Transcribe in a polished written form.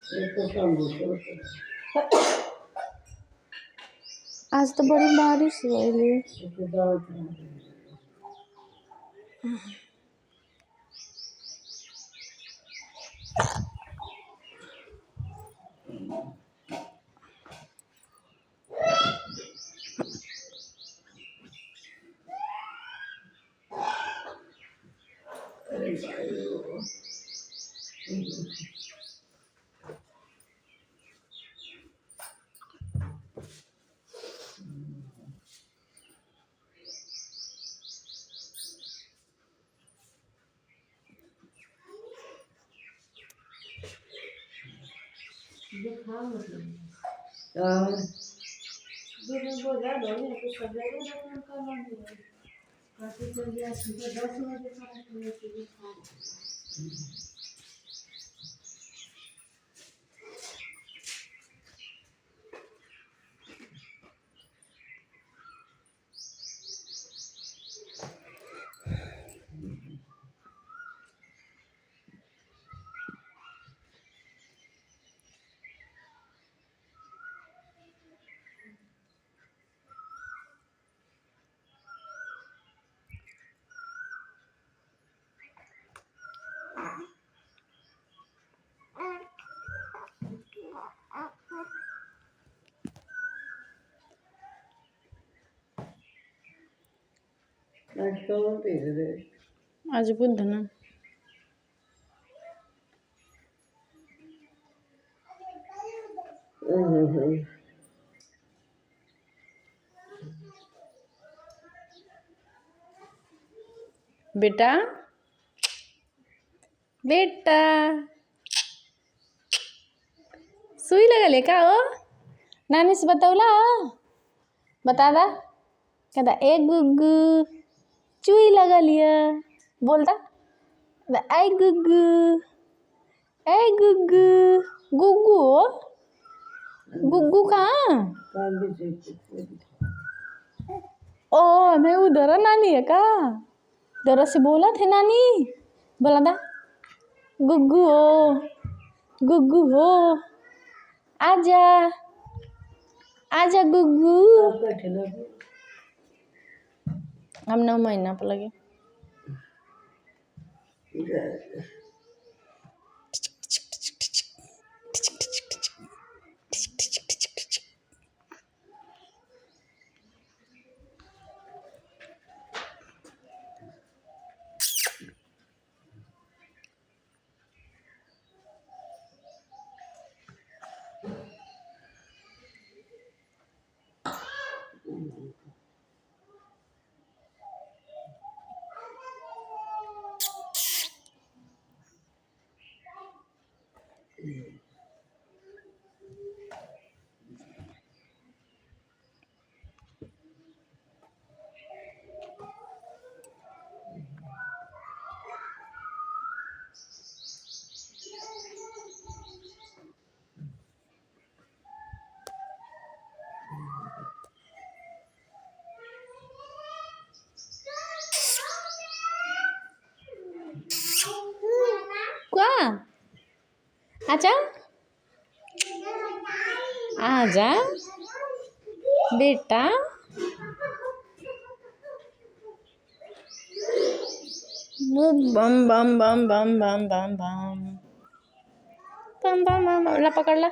आज तो बड़ी बारिश हुई। आज बुध ना। बेटा बेटा सुई लगाले का हो? नानी से बताऊला बता दा कहता ए गुग्गू चुई लगा लिया बोलता आई गुग्गू ए गुग्गू गुग्गू हो गुग्गू कहाँ? ओ मैं उधर नानी है का उधर से बोला थे नानी बोला था गुग्गू हो आजा आजा गुग्गू हम 9 महीना पर लगे क्या आजा आजा बेटा बम बम बम बम बम बम बम बम बम ला पकड़ ला